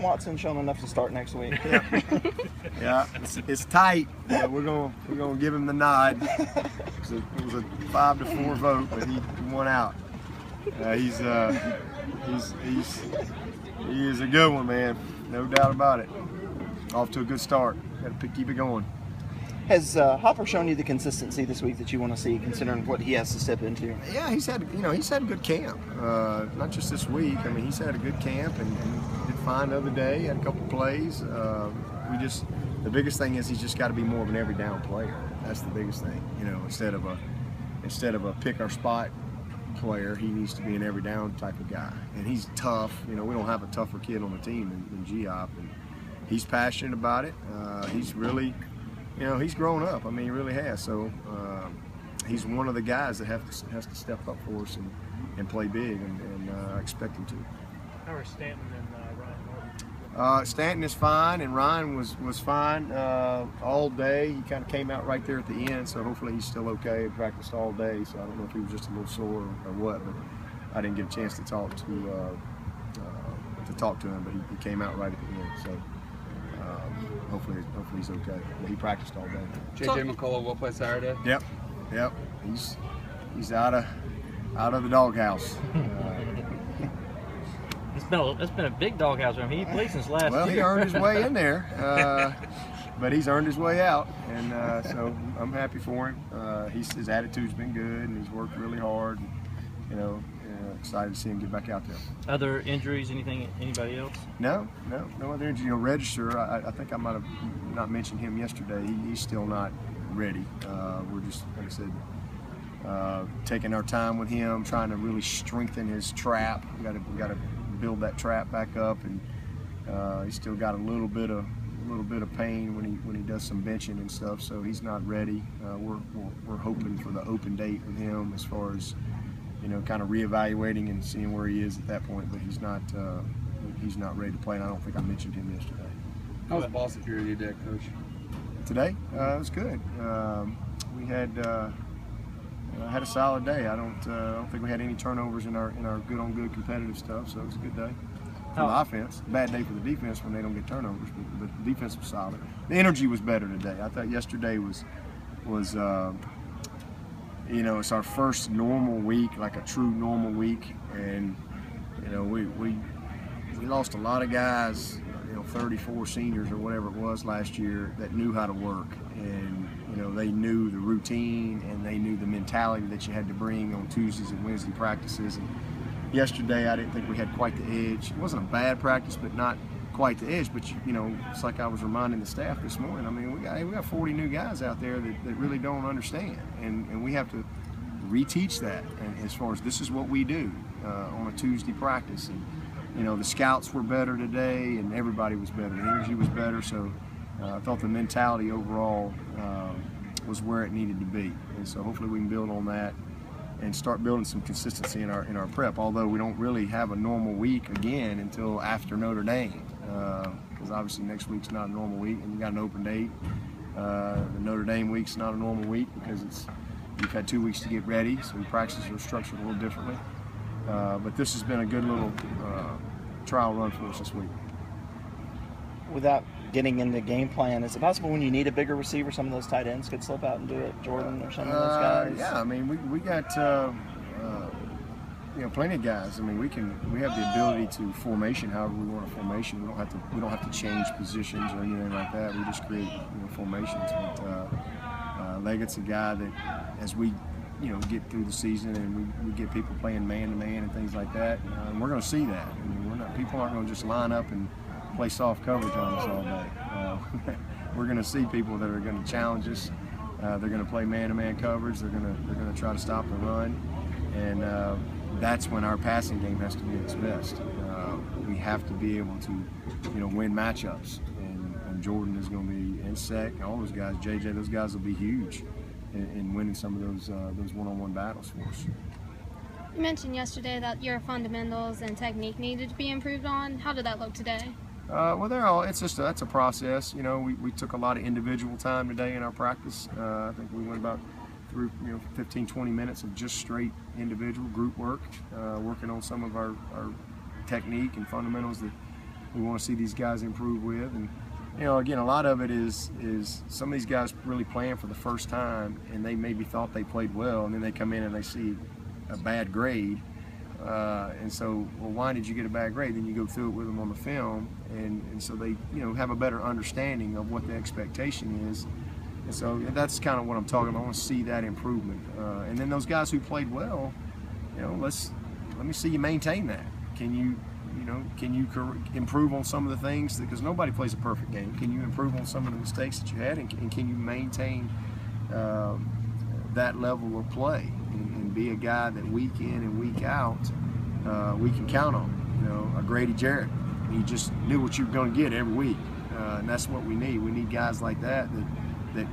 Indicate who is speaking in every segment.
Speaker 1: Watson showing enough to start next week?
Speaker 2: Yeah, it's tight. We're gonna give him the nod. It was a 5-4 vote, but he won out. He is a good one, man. No doubt about it. Off to a good start. Got to keep it going.
Speaker 1: Has Hopper shown you the consistency this week that you want to see, considering what he has to step into?
Speaker 2: Yeah, he's had a good camp. Not just this week. I mean, he's had a good camp and did fine the other day. Had a couple plays. The biggest thing is he's just got to be more of an every down player. That's the biggest thing. Instead of a pick our spot player, he needs to be an every down type of guy. And he's tough. We don't have a tougher kid on the team than G-Hop, and he's passionate about it. He's really. He's grown up. I mean, he really has. So he's one of the guys that has to step up for us and play big, and I expect him to.
Speaker 3: How are Stanton and Ryan Norton?
Speaker 2: Stanton is fine, and Ryan was fine all day. He kind of came out right there at the end, so hopefully he's still okay. He practiced all day, so I don't know if he was just a little sore or what, but I didn't get a chance to talk to him, but he came out right at the end. So. Hopefully he's okay. He practiced all day.
Speaker 4: JJ McCullough will play Saturday.
Speaker 2: Yep. He's out of the doghouse.
Speaker 5: It's been a big doghouse for him. He played since last year.
Speaker 2: He earned his way in there, but he's earned his way out, and so I'm happy for him. His attitude's been good, and he's worked really hard. And, excited to see him get back out there.
Speaker 5: Other injuries? Anything? Anybody else?
Speaker 2: No other injury. Register. I think I might have not mentioned him yesterday. He's still not ready. We're just, like I said, taking our time with him, trying to really strengthen his trap. We got to build that trap back up, and he's still got a little bit of pain when he does some benching and stuff. So he's not ready. We're hoping for the open date with him as far as. Kind of reevaluating and seeing where he is at that point, but he's not ready to play, and I don't think I mentioned him yesterday.
Speaker 4: How was ball security today, Coach?
Speaker 2: Today, it was good. We had a solid day. I don't think we had any turnovers in our good-on-good competitive stuff, so it was a good day for the offense. Bad day for the defense when they don't get turnovers, but the defense was solid. The energy was better today. I thought yesterday was. It's our first normal week, like a true normal week, and we lost a lot of guys, 34 seniors or whatever it was last year that knew how to work, and they knew the routine and they knew the mentality that you had to bring on Tuesdays and Wednesday practices. And yesterday, I didn't think we had quite the edge. It wasn't a bad practice, but not quite the edge. But it's like I was reminding the staff this morning. I mean, we got 40 new guys out there that really don't understand, and we have to reteach that. And as far as this is what we do on a Tuesday practice, and the scouts were better today, and everybody was better. The energy was better, so I thought the mentality overall was where it needed to be. And so hopefully we can build on that and start building some consistency in our prep. Although we don't really have a normal week again until after Notre Dame, because obviously next week's not a normal week, and you got an open date. The Notre Dame week's not a normal week because you've had 2 weeks to get ready, so the practices are structured a little differently. But this has been a good little trial run for us this week.
Speaker 1: Without getting into game plan, is it possible when you need a bigger receiver, some of those tight ends could slip out and do it, Jordan or some of those guys?
Speaker 2: Yeah, I mean we got plenty of guys. I mean we have the ability to formation however we want a formation. We don't have to change positions or anything like that. We just create formations. But Leggett's a guy that as we get through the season and we get people playing man-to-man and things like that, and we're going to see that. I mean, people aren't going to just line up and play soft coverage on us all day. We're going to see people that are going to challenge us. They're going to play man-to-man coverage. They're going to try to stop the run, and that's when our passing game has to be at its best. We have to be able to win matchups, and Jordan is going to be in sec. All those guys, JJ, those guys will be huge in winning some of those one-on-one battles for us.
Speaker 6: You mentioned yesterday that your fundamentals and technique needed to be improved on. How did that look today?
Speaker 2: Well, that's a process. We took a lot of individual time today in our practice. I think we went about through 15-20 minutes of just straight individual group work, working on some of our technique and fundamentals we want to see these guys improve with. And you know, again, a lot of it is some of these guys really playing for the first time, and they maybe thought they played well, and then they come in and they see a bad grade, and so, well, why did you get a bad grade? Then you go through it with them on the film, and so they, you know, have a better understanding of what the expectation is. And so that's kind of what I'm talking about. I want to see that improvement, and then those guys who played well, you know, let me see you maintain that. Can you improve on some of the things, because nobody plays a perfect game. Can you improve on some of the mistakes that you had, and can you maintain that level of play and be a guy that week in and week out we can count on? You know, a Grady Jarrett, you just knew what you were going to get every week, and that's what we need. We need guys like that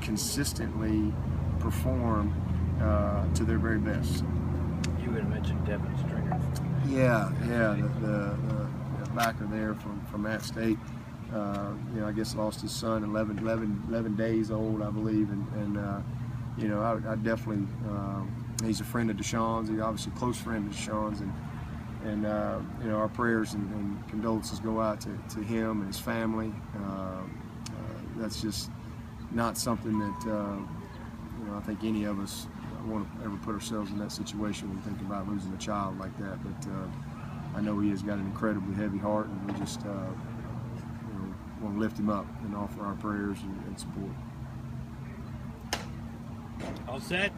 Speaker 2: consistently perform to their very best.
Speaker 5: You would have mentioned Devin Stringer.
Speaker 2: Yeah, the backer there from App State. You know, I guess lost his son, 11 days old, I believe, and you know, I definitely, he's a friend of Deshaun's. He's obviously a close friend of Deshaun's, and you know, our prayers and condolences go out to him and his family. That's just not something that you know, I think any of us want to ever put ourselves in that situation when we think about losing a child like that. But I know he has got an incredibly heavy heart, and we just you know, want to lift him up and offer our prayers and support.
Speaker 3: All set?